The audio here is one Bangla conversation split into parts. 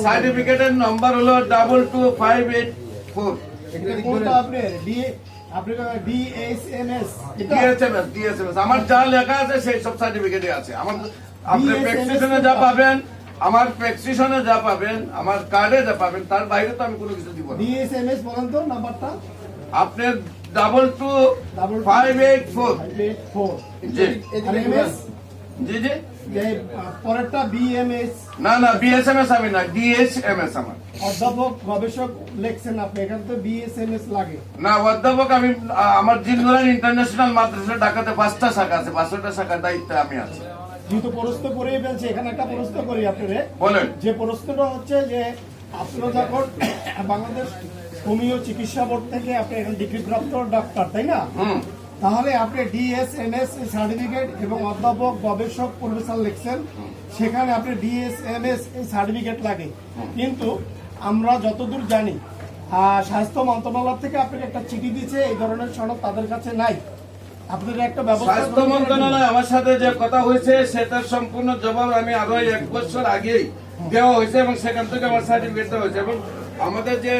সার্টিফিকেটের নম্বর হলো 22584। আমার যা লেখা আছে সেই সব সার্টিফিকেটে আছে। আমার আপনি প্রেসক্রিপশনে যা পাবেন, আমার প্রেসক্রিপশনে যা পাবেন, আমার কার্ডে যা পাবেন, তার বাইরে তো আমি কোনো কিছু দিব না। ডিএসএমএস বলেন তো নাম্বারটা। আপনার 22584। জি জি জি। পরেরটা বিএমএস। না না, বিএসএমএস আমি না, ডিএসএমএস আমার। অধ্যাপক গবেষক লেখছেন আপনি, এখানে তো বিএসএমএস লাগে না। অধ্যাপক আমি, আমার জিন্নুরাইন ইন্টারন্যাশনাল মাদ্রাসা ঢাকাতে 5টা শাখা আছে, 5টা শাখার দায়িত্বে আমি আছি। যেহেতু প্রশ্ন করেই ফেলছে, এখানে একটা প্রশ্ন করি আপনারে। বলেন। যে প্রশ্নটা হচ্ছে যে আপনারা যখন বাংলাদেশ হোমিও চিকিৎসা বোর্ড থেকে আপনি এখন ডিগ্রি প্রাপ্ত ডাক্তার, তাই না? তাহলে আপনি ডিএসএমএস সার্টিফিকেট এবং অধ্যাপক গবেষক প্রফেসর লিখছেন, সেখানে আপনি ডিএসএমএস সার্টিফিকেট লাগে। কিন্তু আমরা যতদূর জানি স্বাস্থ্য মন্ত্রণালয় থেকে আপনাকে একটা চিঠি দিয়েছে, এই ধরনের সনদ তাদের কাছে নাই। আপনাদের একটা ব্যবস্থা। স্বাস্থ্য মন্ত্রণালয় আমার সাথে যে কথা হয়েছে সেটার সম্পূর্ণ জবাব আমি আরো 1 বছর আগেই দেওয়া হয়েছে এবং সেখান থেকে আমার সার্টিফিকেট দেওয়া হয়েছে এবং আমাদের যে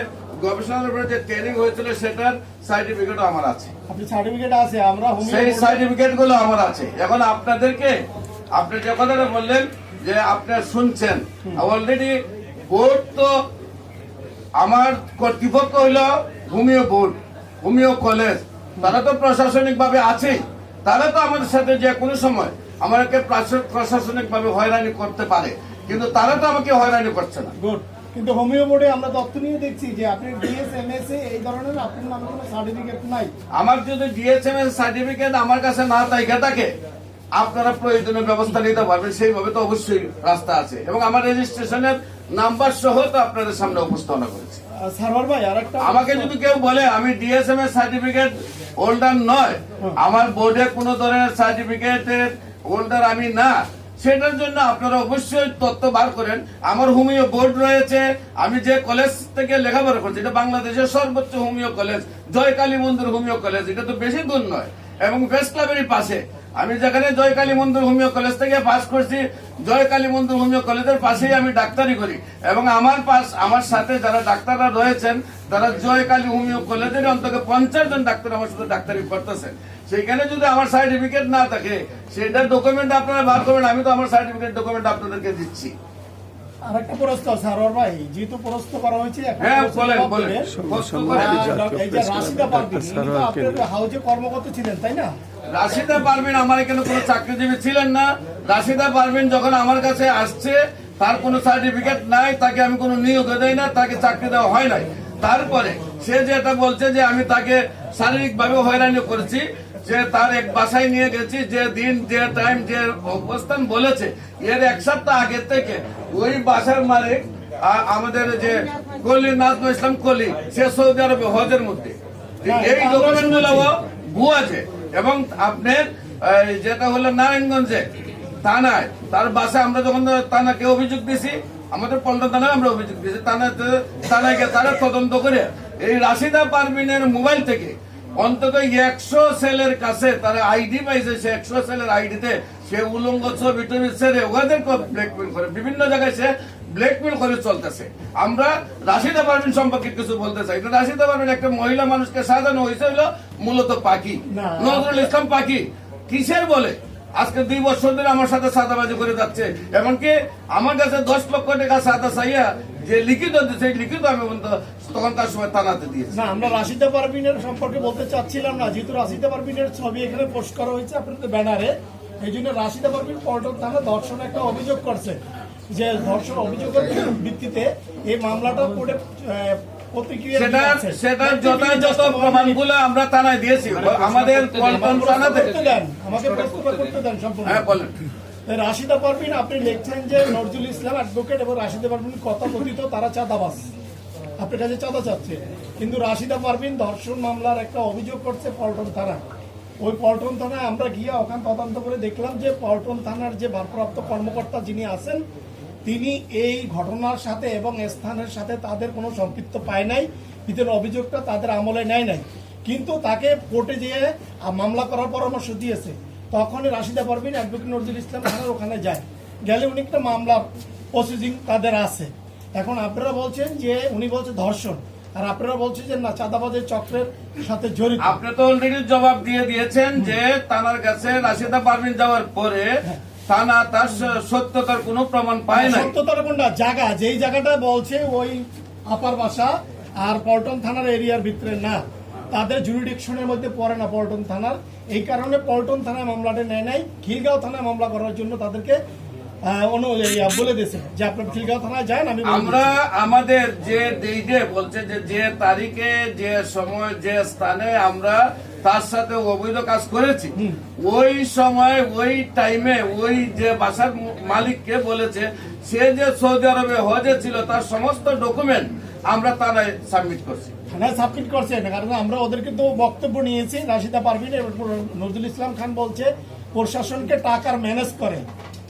গবেষণার উপরে যে ট্রেনিং হয়েছিল সেটার সার্টিফিকেটও আমার আছে। আপনি সার্টিফিকেট আছে, আমরা সেই সার্টিফিকেট গুলো আমার আছে। এখন আপনাদেরকে, আপনি যে কথাটা বললেন যে আপনারা শুনছেন, অলরেডি বোর্ড তো আমার কর্তৃপক্ষ হইল হোমিও বোর্ড, হোমিও কলেজ, তারা তো প্রশাসনিক ভাবে আছে। তারা তো আমাদের সাথে যে কোনো সময় আমাকে প্রশাসনিক ভাবে হয়রানি করতে পারে, কিন্তু তারা তো আমাকে হয়রানি করছে না। গুড। কিন্তু হোমিও বোর্ডে আমরা তথ্য নিয়ে দেখছি যে আপনি ডিএসএমএস এই ধরনের আপনার নামে কোনো সার্টিফিকেট নাই। আমার যদি ডিএসএমএস সার্টিফিকেট আমার কাছে না থাকে, আপনারা প্রয়োজনীয় ব্যবস্থা নিতে পারবেন, সেইভাবে তো অবশ্যই রাস্তা আছে এবং আমার রেজিস্ট্রেশনের নাম্বার সহ তো আপনাদের সামনে উপস্থাপনা করেছি। সার্ভার ভাই আরেকটা, আমাকে যদি কেউ বলে আমি ডিএসএমএস সার্টিফিকেট হোল্ডার নয়, আমার বোর্ডে কোনো ধরনের সার্টিফিকেটের হোল্ডার আমি না, সেটার জন্য আপনারা অবশ্যই তথ্য বার করেন। আমার হোমিও বোর্ড রয়েছে, আমি যে কলেজ থেকে লেখাপড়া করছি, এটা বাংলাদেশের সর্বোচ্চ হোমিও কলেজ, জয়কালী মন্দির হোমিও কলেজ, এটা তো বেশি দূর নয় এবং প্রেস ক্লাবেরই পাশে। আমি যেখানে জয়কালী মন্দির হোমিও কলেজ থেকে পাস করছি, জয়কালী মন্দির হোমিও কলেজের পাশেই আমি ডাক্তারি করি এবং আমার সাথে যারা ডাক্তাররা রয়েছেন তারা জয়কালী হোমিও কলেজের অন্তত 50 জন ডাক্তার আমার সাথে ডাক্তারি করতেছেন। সেখানে যদি আমার সার্টিফিকেট না থাকে, সেটার ডকুমেন্ট আপনারা বার করবেন, আমি তো আমার সার্টিফিকেট ডকুমেন্ট আপনাদেরকে দিচ্ছি। আরেকটা প্রশ্ন সারোয়ার ভাই, যেহেতু প্রশ্ন করা হয়েছে, হ্যাঁ বলেন। এই যে রাশিদা পারভিন আপনার হাউজে কর্মরত ছিলেন, তাই না? রাশিদা পারভিন আমার এখানে কোনো চাকরিজীবী ছিলেন না। রাশিদা পারভিন যখন আমার কাছে আসছে, তার কোনো সার্টিফিকেট নাই, তাকে আমি কোনো নিয়োগ দেই না, তাকে চাকরি দেওয়া হয় নাই। তারপরে সে যেটা বলছে যে আমি তাকে শারীরিক ভাবে হয়রানি করেছি, যে তার এক বাসায় নিয়ে গেছি, যে দিন, যে টাইম, যে অবস্থান বলেছে, এর 1 সপ্তাহ আগে থেকে ওই বাসার মালিক আমাদের যে কলি, নাজমুল ইসলাম কলি, সে সৌদি আরবে হজের মধ্যে। এই ডকুমেন্ট গুলো ভুয়া আছে এবং আপনার যেটা হলো নারায়ণগঞ্জে থানায়, তার বাসায় আমরা যখন থানাকে অভিযোগ দিয়েছি, আমাদের পল্টন থানায় আমরা অভিযোগ দিয়েছি, থানায় গিয়ে তারা তদন্ত করে এই রাশিদা পারভিনের মোবাইল থেকে অন্তত 100 সেলের কাছে তারা আইডি পাইছে। সে 100 সেলের আইডিতে সে উলঙ্গ ছবি টবি ছেড়ে ওদেরকে ব্ল্যাকমেল করে, বিভিন্ন জায়গায় সে ব্ল্যাকমেল করে চলতেছে। আমরা রাশিদা পারভিন সম্পর্কে কিছু বলতে চাই। রাশিদা পারভিন একটা মহিলা মানুষকে সাজানো হয়েছে হলো মূলত পাখি, নজরুল ইসলাম পাখি। কিসের বলে আজকে 2 বছর ধরে আমার সাথে সাদাবাজি করে যাচ্ছে, এমনকি আমার কাছে 10 লক্ষ টাকা সাদা চাইয়া যে লিখিত দিচ্ছে, লিখিত আমি তখনকার সময় থানাতে দিয়েছি। না, আমরা রাশিদা পারভিনের সম্পর্কে বলতে চাচ্ছিলাম না, যেহেতু রাশিদা পারভিনের ছবি এখানে পোস্ট করা হয়েছে আপনাদের ব্যানারে, এই জন্য রাশিদা পারভিন পল্টন থানা ধর্ষণ একটা অভিযোগ করছে, যে ধর্ষণ অভিযোগের ভিত্তিতে এই মামলাটা কোর্টে সেটা যথাযথ প্রমাণগুলো আমরা থানায় দিয়েছি। আমাদের পল্টন থানাতে আমাকে প্রশ্ন করতে দেন সম্পূর্ণ। হ্যাঁ বলেন। রাশিদা পারভিন আপনি লিখছেন যে নজরুল ইসলাম অ্যাডভোকেট এবং রাশিদা পারভিন কথিত তারা চাঁদাবাজ, আপনার কাছে চাঁদা চাচ্ছে। কিন্তু রাশিদা পারভিন ধর্ষণ মামলার একটা অভিযোগ করছে পল্টন থানা। ওই পল্টন থানায় আমরা গিয়ে ওখানে তদন্ত করে দেখলাম যে পল্টন থানার যে ভারপ্রাপ্ত কর্মকর্তা যিনি আছেন, তিনি এই ঘটনার সাথে এবং স্থানের সাথে তাদের কোনো সম্পৃক্ত পায় নাই, ভিতরে অভিযোগটা তাদের আমলে নেয় নাই, কিন্তু তাকে কোর্টে যেয়ে মামলা করার পরামর্শ দিয়েছে। তখনই রাশিদা পারভিন অ্যাডভোকেট নজরুল ইসলাম থানার ওখানে যায়, গেলে উনি একটা মামলার প্রসিডিং তাদের আছে। এখন আপনারা বলছেন যে উনি বলছে ধর্ষণ, আর আপনারা বলছেন যে না চাঁদাবাজের চক্রের সাথে জড়িত। আপনি তো অলরেডি জবাব দিয়ে দিয়েছেন যে থানার কাছে রাশিদা পারভিন যাওয়ার পরে থানা তার সত্যতার কোনো প্রমাণ পায় না। সত্যতার কোনটা জায়গা, যেই জায়গাটা বলছে ওই আপার বাসা আর পল্টন থানার এরিয়ার ভিতরে না, তাদের জুরিডিকশনের মধ্যে পড়ে না পল্টন থানার। এই কারণে পল্টন থানায় মামলাটা নেয় নাই, খিলগাঁও থানায় মামলা করার জন্য তাদেরকে বলে দিয়েছে যে আপনার খিলগাঁও থানায় যান। আমরা আমাদের যে ডেটে বলছে যে তারিখে যে সময় যে স্থানে আমরা তার সাথে অবৈধ কাজ করেছি, ওই সময় ওই টাইমে ওই যে বাসার মালিককে বলেছে সে যে সৌদি আরবে হজে ছিল তার সমস্ত ডকুমেন্ট আমরা থানায় সাবমিট করছি। থানায় সাবমিট করছে না, কারণ আমরা ওদেরকে তো বক্তব্য নিয়েছি। রাশিদা পারভিন নজরুল ইসলাম খান বলছে প্রশাসনকে টাকার ম্যানেজ করে,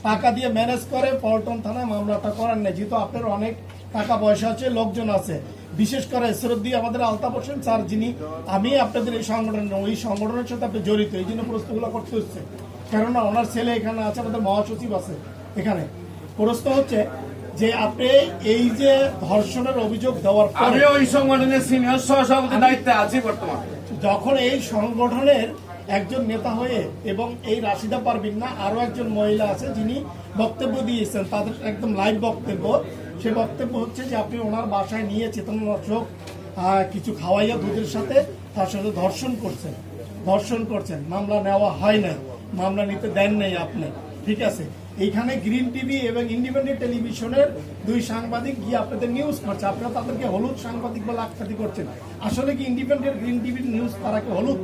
টাকা দিয়ে ম্যানেজ করে পল্টন থানায় মামলাটা করার নেই, যেহেতু আপনার অনেক টাকা পয়সা আছে, লোকজন আছে। বিশেষ করে শ্রদ্ধি আমাদের আলতাফ হোসেন স্যার, যিনি আমি আপনাদের এই সংগঠনের ওই সংগঠনের সাথে আপনি জড়িত, এই জন্য প্রশ্নগুলো করতে হচ্ছে। কেননা ওনার ছেলে এখানে আছে, আমাদের মহাসচিব আছে এখানে। প্রশ্ন হচ্ছে যে আপনি এই যে ধর্ষণের অভিযোগ দেওয়ার পরে, আমি ওই সংগঠনের সিনিয়র সহসভাপতি দায়িত্বে আছি বর্তমানে। যখন এই সংগঠনের একজন নেতা হয়ে এবং এই রাশিদা পারভিন না আরো একজন মহিলা আছে যিনি বক্তব্য দিয়েছেন, তাদের একদম লাইভ বক্তব্য। সে বক্তব্য হচ্ছে যে আপনি ওনার বাসায় নিয়ে চেতনানাশক কিছু খাওয়াইয়া দুধের সাথে তার সাথে ধর্ষণ করছেন। মামলা নেওয়া হয় নাই, মামলা নিতে দেন নাই আপনি, ঠিক আছে। এইখানে গ্রিন টিভি এবং ইন্ডিপেন্ডেন্ট টেলিভিশনের দুই সাংবাদিক গিয়ে আপনাদের নিউজ করছে, আপনারা তাদেরকে হলুদ সাংবাদিক বলে আখ্যাতি করছেন। আসলে কি ইন্ডিপেন্ডেন্ট গ্রিন টিভির নিউজ তারা কি হলুদ?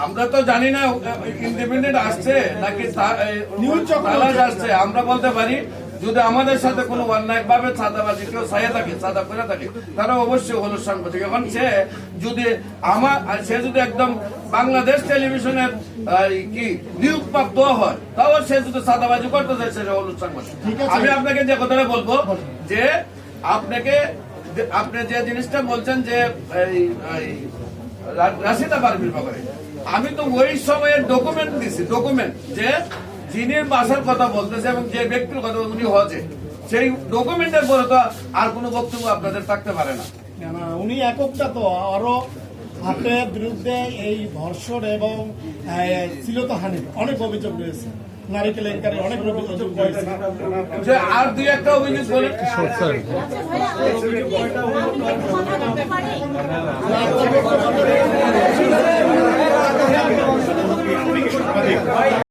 আমরা তো জানি না ইন্ডিপেন্ডেন্ট আসছে নাকি নিউজ তালাশ আসছে। আমরা বলতে পারি যদি আমাদের সাথে কোনো অন্যায় ভাবে চাঁদাবাজি কেউ চাইয়ে থাকে, চাঁদা করে থাকে, তারা অবশ্যই হলো সাংবাদিক। এখন সে যদি একদম বাংলাদেশ টেলিভিশনের কি নিয়োগপ্রাপ্ত হয়, তাও সে যদি চাঁদাবাজি করতে চায় সেটা হলুদ সাংবাদিক। আমি আপনাকে যে কথাটা বলবো যে আপনি যে জিনিসটা বলছেন যে রাশিদা পারভিন ব্যাপারে, আমি তো ওই সময়ের ডকুমেন্ট দিছি, ডকুমেন্ট যে যিনি বাসার কথা বলতেছে এবং যে ব্যক্তির কথা উনি হচ্ছে, সেই ডকুমেন্টের পরে তো আর কোনো বক্তব্য আপনাদের থাকতে পারে না। উনি এককটা তো আরো আপনার বিরুদ্ধে এই ধর্ষণ এবং শ্লীলতাহানি অনেক অভিযোগ রয়েছে, নারী কেলেঙ্কারি অনেক অভিযোগ রয়েছে। আর দুই একটা অভিযোগ বলে